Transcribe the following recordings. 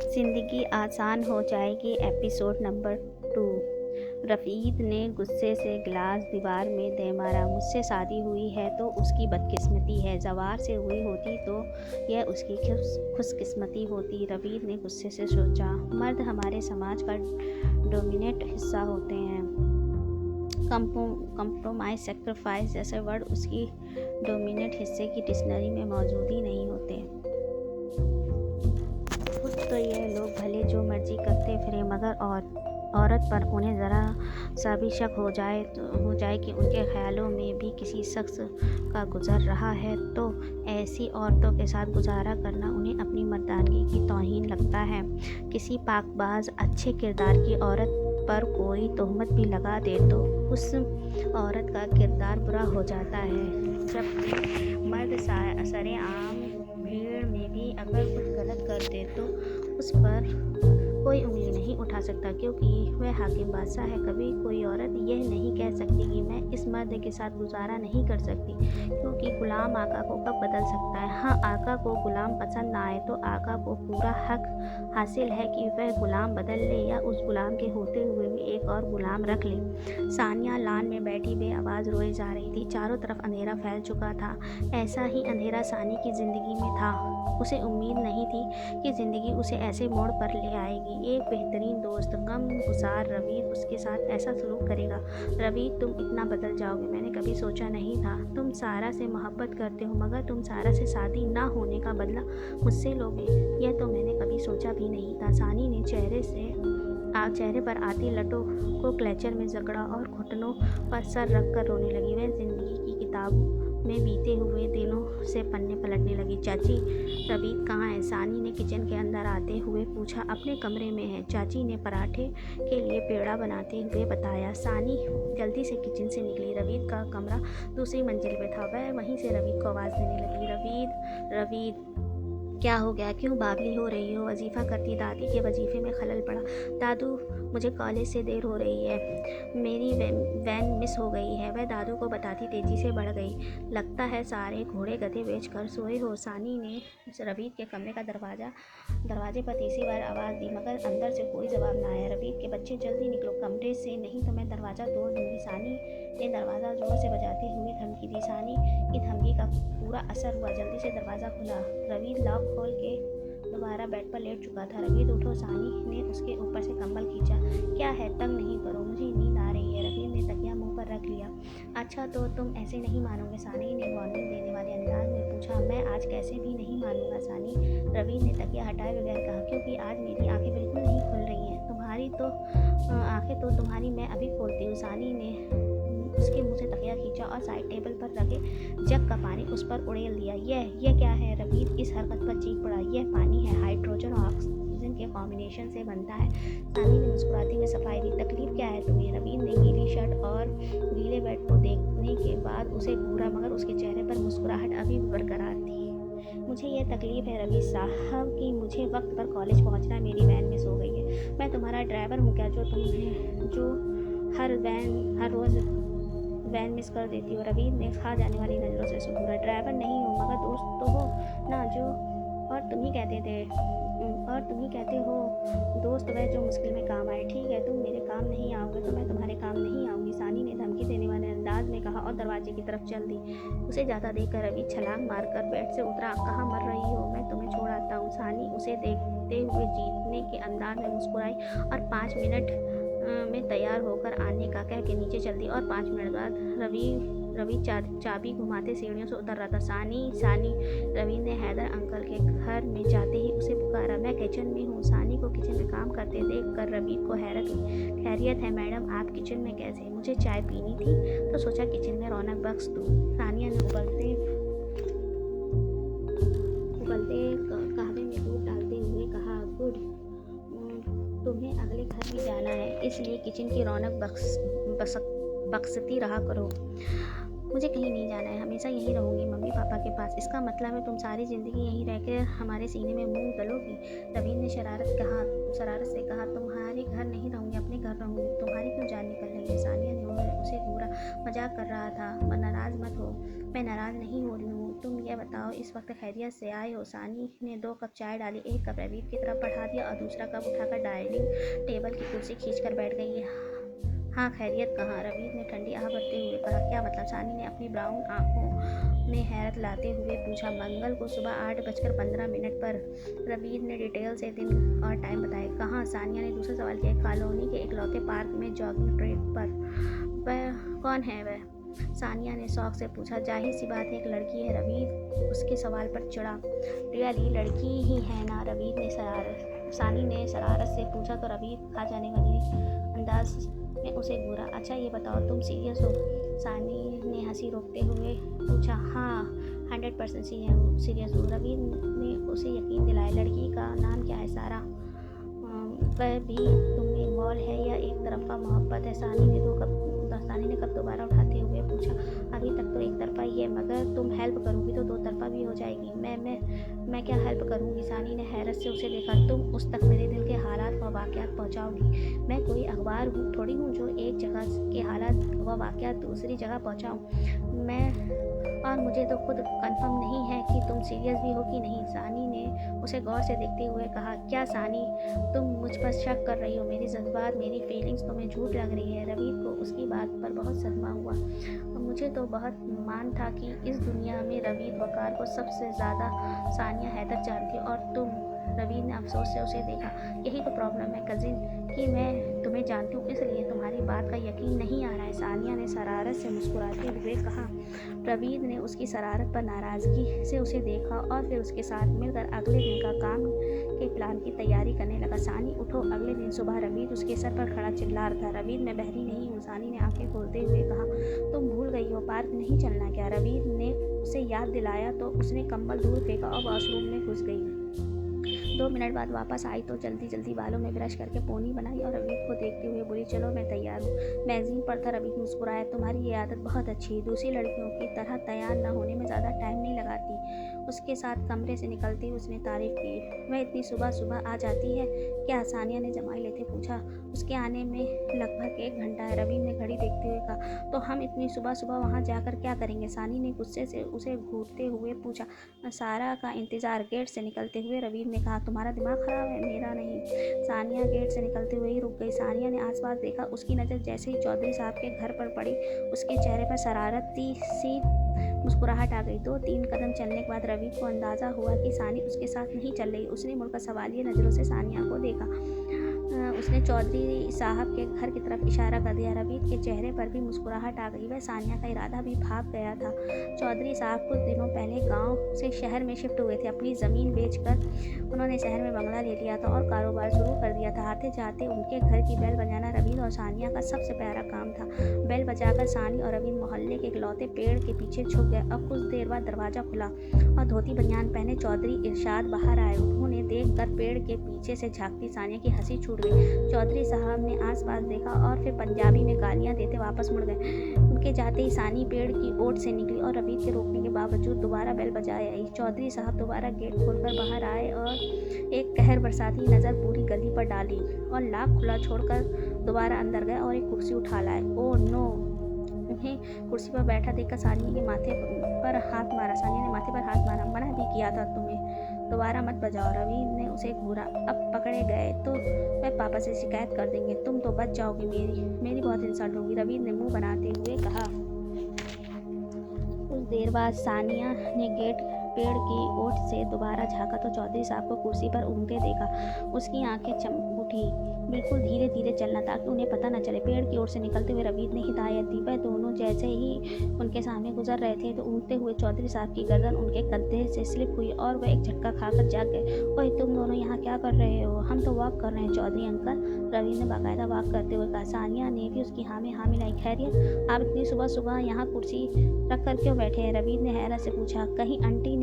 ज़िंदगी आसान हो जाएगी एपिसोड नंबर 2। रफ़ीद ने गुस्से से गिलास दीवार में दे मारा। मुझसे शादी हुई है तो उसकी बदकिस्मती है, जवार से हुई होती तो यह उसकी खुशकिस्मती होती। रफ़ीद ने गुस्से से सोचा। मर्द हमारे समाज का डोमिनेट हिस्सा होते हैं। कंप्रोमाइज़, सेक्रीफाइस जैसे वर्ड उसकी डोमिनेट हिस्से की डिक्शनरी में मौजूद ही नहीं होते। खुद तो ये लोग भले जो मर्जी करते फिरे, मगर औरत पर उन्हें ज़रा सा भी शक हो जाए कि उनके ख्यालों में भी किसी शख्स का गुजर रहा है, तो ऐसी औरतों के साथ गुजारा करना उन्हें अपनी मर्दानगी की तौहीन लगता है। किसी पाकबाज अच्छे किरदार की औरत पर कोई तोहमत भी लगा दे तो उस औरत का किरदार बुरा हो जाता है, जबकि मर्द सरेआम भीड़ में भी अगर कुछ गलत कर दे तो उस पर कोई उंगली नहीं उठा सकता, क्योंकि वह हाकिम बादशाह है। कभी कोई औरत यह नहीं कह सकती कि मैं इस मर्द के साथ गुजारा नहीं कर सकती, क्योंकि गुलाम आका को कब बदल सकता है। हाँ, आका को गुलाम पसंद ना आए तो आका को पूरा हक हासिल है कि वह गुलाम बदल ले या उस गुलाम के होते हुए भी एक और गुलाम रख ले। सानिया लान में बैठी बेआवाज़ रोए जा रही थी। चारों तरफ अंधेरा फैल चुका था। ऐसा ही अंधेरा सानी की ज़िंदगी में था। उसे उम्मीद नहीं थी कि ज़िंदगी उसे ऐसे मोड़ पर ले आएगी। एक बेहतरीन दोस्त, गमगुसार रवीद उसके साथ ऐसा सलूक करेगा। रवीद, तुम इतना बदल जाओगे मैंने कभी सोचा नहीं था। तुम सारा से मोहब्बत करते हो, मगर तुम सारा से शादी ना होने का बदला मुझसे लोगे, यह तो मैंने कभी सोचा भी नहीं था। सानी ने चेहरे पर आती लटों को क्लेचर में जकड़ा और घुटनों पर सर रखकर रोने लगी। वह जिंदगी की किताबों में बीते हुए दिनों से पन्ने पलटने लगी। चाची, रवीद कहाँ है? सानी ने किचन के अंदर आते हुए पूछा। अपने कमरे में है, चाची ने पराठे के लिए पेड़ा बनाते हुए बताया। सानी जल्दी से किचन से निकली। रवीद का कमरा दूसरी मंजिल पे था। वह वहीं से रवीद को आवाज़ देने लगी। रवीद, रवीद, क्या हो गया? क्यों बावली हो रही हो? वजीफ़ा करती दादी के वजीफ़े में खलल पड़ा। दादू, मुझे कॉलेज से देर हो रही है, मेरी वैन मिस हो गई है। वह दादू को बताती तेज़ी से बढ़ गई। लगता है सारे घोड़े गधे बेच कर सोए हो। सानी ने रवीद के कमरे का दरवाजे पर तीसरी बार आवाज़ दी, मगर अंदर से कोई जवाब न आया। रवीद के बच्चे, जल्दी निकलो कमरे से, नहीं तो मैं दरवाज़ा तोड़ दूँगी। सानी ने दरवाज़ा जोर से बजाते हुए धमकी दी। सानी की धमकी का पूरा असर हुआ। जल्दी से दरवाज़ा खुला। रवीद लॉक खोल के दोबारा बेड पर लेट चुका था। रवीद, उठो। सानी ने उसके ऊपर से कंबल खींचा। क्या है? तंग नहीं करो, मुझे नींद आ रही है। रवीद ने तकिया मुंह पर रख लिया। अच्छा, तो तुम ऐसे नहीं मानोगे? सानी ने वार्निंग देने वाले अंदाज में पूछा। मैं आज कैसे भी नहीं मानूंगा सानी, रवीद ने तकिया हटाए बगैर कहा, क्योंकि आज मेरी आंखें बिल्कुल नहीं खुल रही हैं। तुम्हारी तो आंखें तो तुम्हारी मैं अभी खोलती हूँ। सानी ने उसके मुंह से तकिया खींचा और साइड टेबल पर रखे जग का पानी उस पर उड़ेल दिया। यह क्या है? रवीद इस हरकत पर चीख पड़ा। यह पानी है, हाइड्रोजन और ऑक्सीजन के कॉम्बिनेशन से बनता है। सानी ने मुस्कुराते हुए सफाई दी। तकलीफ क्या है तुम्हें? रवीद ने गीली शर्ट और गीले बेड को देखने के बाद उसे घूरा, मगर उसके चेहरे पर मुस्कुराहट अभी भी बरकरार थी। मुझे यह तकलीफ है रवीद साहब कि मुझे वक्त पर कॉलेज पहुंचना, मेरी वैन मिस हो गई है। मैं तुम्हारा ड्राइवर हूँ क्या, जो हर रोज़ वैन मिस कर देती हो? रवीद ने खा जाने वाली नज़रों से उसे घूरा। ड्राइवर नहीं हूँ, मगर दोस्त तो हो ना, जो और तुम ही कहते हो दोस्त वह जो मुश्किल में काम आए। ठीक है, तुम मेरे काम नहीं आओगे तो मैं तुम्हारे काम नहीं आऊँगी, सानी ने धमकी देने वाले अंदाज में कहा और दरवाजे की तरफ चल दी। उसे ज़्यादा देखकर रवीद छलांग मारकर बेड से उतरा। कहाँ मर रही हो? मैं तुम्हें छोड़ आता हूँ। सानी उसे देखते हुए जीतने के अंदाज में मुस्कुराई और 5 मिनट में तैयार होकर आने का कह के नीचे चल दी। और 5 मिनट बाद रवि चाबी घुमाते सीढ़ियों से उतर रहा था। सानी, रवि ने हैदर अंकल के घर में जाते ही उसे पुकारा। मैं किचन में हूँ। सानी को किचन में काम करते देख कर रवि को हैरत हुई। खैरियत है मैडम, आप किचन में कैसे? मुझे चाय पीनी थी तो सोचा किचन में रौनक बख्श दूँ। सानिया ने उबलते कहवे में दूध डालते हुए कहा। गुड, तुम्हें अगले घर भी जाना है, इसलिए किचन की रौनक बख्शती रहा करो। मुझे कहीं नहीं जाना है, हमेशा यहीं रहूंगी मम्मी पापा के पास। इसका मतलब है तुम सारी ज़िंदगी यहीं रहकर हमारे सीने में मूंग दलोगी? रवीद ने शरारत से कहा। तुम्हारे घर नहीं रहूंगी, अपने घर रहूंगी। तुम्हारी क्यों जान निकल रही है? सानिया ने उसे घूरा। मजाक कर रहा था। नाराज़ मत हो। मैं नाराज़ नहीं हो रही हूँ। तुम ये बताओ, इस वक्त खैरियत से आए हो? सानी ने 2 कप चाय डाली, एक कप रवीद की तरफ बढ़ा दिया और दूसरा कप उठाकर डाइनिंग टेबल की कुर्सी खींचकर बैठ गई। हाँ, खैरियत कहाँ? रवीद ने ठंडी आह भरते हुए कहा। क्या मतलब? सानी ने अपनी ब्राउन आंखों में हैरत लाते हुए पूछा। मंगल को सुबह 8:15 पर। रवीद ने डिटेल से दिन और टाइम बताए। कहाँ? सानिया ने दूसरा सवाल किया। कॉलोनी के इकलौते पार्क में जॉगिंग ट्रैक पर। वह कौन है वह? सानिया ने शौक से पूछा। जाहिर सी बात है, एक लड़की है। रवीद उसके सवाल पर चिढ़ा। रियली लड़की ही है ना? सानी ने शरारत से पूछा। तो रवीद खा जाने वाली अंदाज में उसे घूरा। अच्छा ये बताओ, तुम सीरियस हो? सानी ने हंसी रोकते हुए पूछा। हाँ, 100% सीरियस हूँ। रवीद ने उसे यकीन दिलाया। लड़की का नाम क्या है? सारा। वह भी तुम में इन्वॉल्व है या एक तरफा मोहब्बत है? सानी ने कब दोबारा उठाते हुए पूछा। अभी तक तो एक तरफा ही है, मगर तुम हेल्प करोगी तो 2 तरफा भी हो जाएगी। मैं क्या हेल्प करूँगी? सानी ने हैरत से उसे देखा। तुम उस तक मेरे दिल के हालात व वाक़यात पहुँचाओगी। मैं कोई अखबार थोड़ी हूँ जो एक जगह के हालात व वाक़यात दूसरी जगह पहुँचाऊँ। और मुझे तो खुद कंफर्म नहीं है कि तुम सीरियस भी हो कि नहीं। सानी ने उसे गौर से देखते हुए कहा। क्या सानी, तुम मुझ पर शक कर रही हो? मेरे जज्बात, मेरी फीलिंग्स तुम्हें झूठ लग रही है? रवीद को उसकी बात पर बहुत सदमा हुआ। मुझे तो बहुत मान था कि इस दुनिया में रवीद वकार को सबसे ज़्यादा सानिया हैदर जानती और तुम। रवीद ने अफसोस से उसे देखा। यही तो प्रॉब्लम है कजिन, कि मैं तुम्हें जानती हूँ, इसलिए तुम्हारी बात का यकीन नहीं आ रहा है। सानिया ने शरारत से मुस्कुराते हुए कहा। रवीद ने उसकी शरारत पर नाराज़गी से उसे देखा और फिर उसके साथ मिलकर अगले दिन का काम के प्लान की तैयारी करने लगा। सानी उठो। अगले दिन सुबह रवीद उसके सर पर खड़ा चिल्ला रहा था। रवीद, मैं बहरी नहीं हूँ। सानी ने आंखें खोलते हुए कहा। तुम भूल गई हो, पार्क नहीं चलना क्या? रवीद ने उसे याद दिलाया तो उसने कंबल दूर फेंका और वॉशरूम में घुस गई। 2 मिनट बाद वापस आई तो जल्दी जल्दी बालों में ब्रश करके पोनी बनाई और रवीद को देखते हुए बोली, चलो मैं तैयार हूँ। मैगजीन पढ़ता रवीद मुस्कुराया। तुम्हारी ये आदत बहुत अच्छी है। दूसरी लड़कियों की तरह तैयार न होने में ज़्यादा टाइम नहीं लगाती। उसके साथ कमरे से निकलते ही उसने तारीफ की। वह इतनी सुबह सुबह आ जाती है क्या? सानिया ने जमाई लेते पूछा। उसके आने में लगभग 1 घंटा है। रवीद ने घड़ी देखते हुए कहा। तो हम इतनी सुबह सुबह वहाँ जाकर क्या करेंगे? सानी ने गुस्से से उसे घूरते हुए पूछा। सारा का इंतज़ार। गेट से निकलते हुए रवीद ने कहा। तुम्हारा दिमाग खराब है? मेरा नहीं। सानिया गेट से निकलते हुए ही रुक गई। सानिया ने आसपास देखा। उसकी नज़र जैसे ही चौधरी साहब के घर पर पड़ी, उसके चेहरे पर शरारती सी मुस्कुराहट आ गई। 2-3 कदम चलने के बाद रवीद को अंदाज़ा हुआ कि सानी उसके साथ नहीं चल रही। उसने मुड़कर सवालिया नज़रों से सानिया को देखा। उसने चौधरी साहब के घर की तरफ इशारा कर दिया। रवीद के चेहरे पर भी मुस्कुराहट आ गई। वह सानिया का इरादा भी भाग गया था। चौधरी साहब कुछ दिनों पहले गांव से शहर में शिफ्ट हुए थे। अपनी ज़मीन बेचकर उन्होंने शहर में बंगला ले लिया था और कारोबार शुरू कर दिया था। आते जाते उनके घर की बेल बजाना रवीद और सानिया का सबसे प्यारा काम था। बेल बजाकर सानी और रवीद मोहल्ले के इकलौते पेड़ के पीछे छुप गए। अब कुछ देर बाद दरवाज़ा खुला और धोती बनियान पहने चौधरी इरशाद बाहर आए। उन्होंने देखकर पेड़ के पीछे से झांकती सानिया की हंसी छूट गई। चौधरी साहब ने आसपास देखा और फिर पंजाबी में गालियां देते वापस मुड़ गए। उनके जाते ही सानी पेड़ की ओट से निकली और रवीद के रोकने के बावजूद दोबारा बेल बजाए आई। चौधरी साहब दोबारा गेट खोलकर बाहर आए और एक कहर बरसाती नज़र पूरी गली पर डाली और लाख खुला छोड़कर दोबारा अंदर गए और एक कुर्सी उठा लाए। Oh no! उन्हें कुर्सी पर बैठा देखकर सानिया के माथे पर हाथ मारा। सानिया ने माथे पर हाथ मारा। मना भी किया था तुम्हें, दोबारा मत बजाओ। रवीद ने उसे घूरा। अब पकड़े गए तो मैं पापा से शिकायत कर देंगे। तुम तो बच जाओगी, मेरी बहुत इंसल्ट होगी। रवीद ने मुंह बनाते हुए कहा। कुछ देर बाद सानिया ने पेड़ की ओट से दोबारा झाँका तो चौधरी साहब को कुर्सी पर ऊँघते देखा। उसकी आंखें चमक उठी। बिल्कुल धीरे धीरे चलना ताकि उन्हें पता न चले। पेड़ की ओर से निकलते हुए रवीद ने हिदायत दी। वह दोनों जैसे ही उनके सामने गुजर रहे थे तो ऊँघते हुए चौधरी साहब की गर्दन उनके कंधे से स्लिप हुई और वह एक झटका खाकर जाग गए। ओए, तुम दोनों यहाँ क्या कर रहे हो? हम तो वॉक कर रहे हैं चौधरी अंकल। रवीद ने बाकायदा वॉक करते हुए कहा। सानिया ने भी उसकी हाँ में हाँ मिलाई। खैरियत? आप इतनी सुबह सुबह यहाँ कुर्सी रख कर क्यों बैठे हैं? रवीद ने हैरत से पूछा। कहीं आंटी ने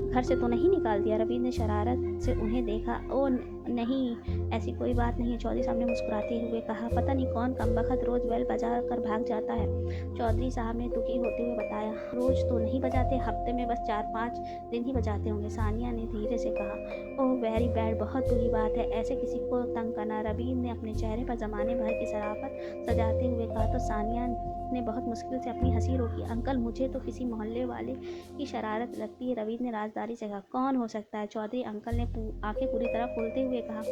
घर से तो नहीं निकाल दिया? रवीद ने शरारत से उन्हें देखा। ओह नहीं, ऐसी कोई बात नहीं है, चौधरी साहब ने मुस्कुराते हुए कहा। पता नहीं कौन कमबख्त रोज़ बेल बजा कर भाग जाता है, चौधरी साहब ने दुखी होते हुए बताया। रोज़ तो नहीं बजाते, हफ्ते में बस 4-5 दिन ही बजाते होंगे, सानिया ने धीरे से कहा। ओह वेरी बैड, बहुत बुरी बात है ऐसे किसी को तंग करना, रवीद ने अपने चेहरे पर ज़माने भर की शराफत सजाते हुए कहा। तो सानिया ने बहुत मुश्किल से अपनी हंसी रोकी। अंकल मुझे तो किसी मोहल्ले वाले की शरारत लगती है, रवीद ने राजदारी से कहा। कौन हो सकता है? चौधरी अंकल ने आंखें पूरी तरह खोलते हुए कहा।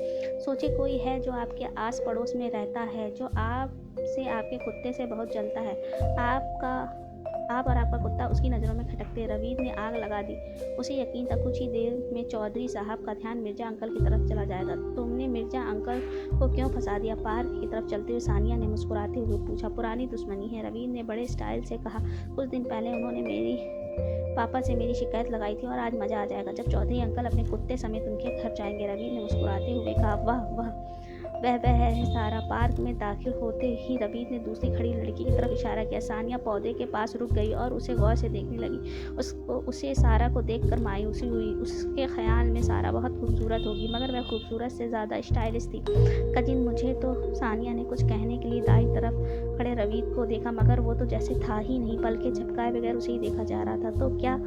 सोचे कोई है जो आपके आस पड़ोस में रहता है, जो आपसे आपके कुत्ते से बहुत जलता है। आप और आपका कुत्ता उसकी नज़रों में खटकते। रवीद ने आग लगा दी। उसे यकीन था कुछ ही देर में चौधरी साहब का ध्यान मिर्जा अंकल की तरफ चला जाएगा। तुमने मिर्जा अंकल को क्यों फंसा दिया? पार्क की तरफ चलते हुए सानिया ने मुस्कुराते हुए पूछा। पुरानी दुश्मनी है, रवीद ने बड़े स्टाइल से कहा। कुछ दिन पहले उन्होंने मेरी पापा से मेरी शिकायत लगाई थी और आज मज़ा आ जाएगा जब चौधरी अंकल अपने कुत्ते समेत उनके घर जाएंगे, रवीद ने मुस्कुराते हुए कहा। वाह वाह, वह है सारा। पार्क में दाखिल होते ही रवीद ने दूसरी खड़ी लड़की की तरफ इशारा किया। सानिया पौधे के पास रुक गई और उसे गौर से देखने लगी। उसे सारा को देखकर मायूसी हुई। उसके ख्याल में सारा बहुत खूबसूरत होगी, मगर वह खूबसूरत से ज़्यादा स्टाइलिश थी। कजिन मुझे तो, सानिया ने कुछ कहने के लिए दाईं तरफ खड़े रवीद को देखा, मगर वो तो जैसे था ही नहीं, पलकें झपकाए बगैर उसे ही देखा जा रहा था। तो क्या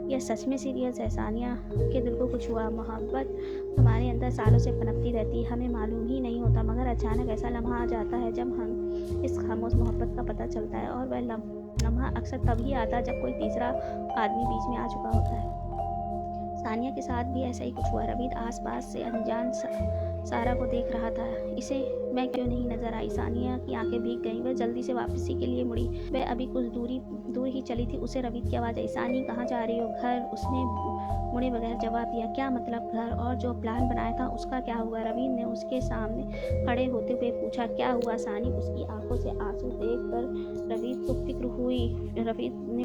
यह सच में सीरियस है? सानिया के दिल को कुछ हुआ। मोहब्बत तुम्हारे अंदर सालों से पनपती रहती है, हमें मालूम ही नहीं होता, मगर अचानक ऐसा लम्हा आ जाता है जब हम इस खामोश मोहब्बत का पता चलता है। और वह लम्हा अक्सर तभी आता है जब कोई तीसरा आदमी बीच में आ चुका होता है। सानिया के साथ भी ऐसा ही कुछ हुआ। रवीद आसपास से अनजान सारा को देख रहा था। इसे मैं क्यों नहीं नजर आई? सानिया की आंखें भीग गईं। वह जल्दी से वापसी के लिए मुड़ी। वह अभी कुछ दूर ही चली थी, उसे रवीद की आवाज़ आई। सानी, कहाँ जा रही हो? घर, उसने मुड़े बगैर जवाब दिया। क्या मतलब घर? और जो प्लान बनाया था उसका क्या हुआ? रवीद ने उसके सामने खड़े होते हुए पूछा। क्या हुआ? सानी, उसकी आंखों से आंसू देख कर रवीद को फिक्र हुई। रवीद ने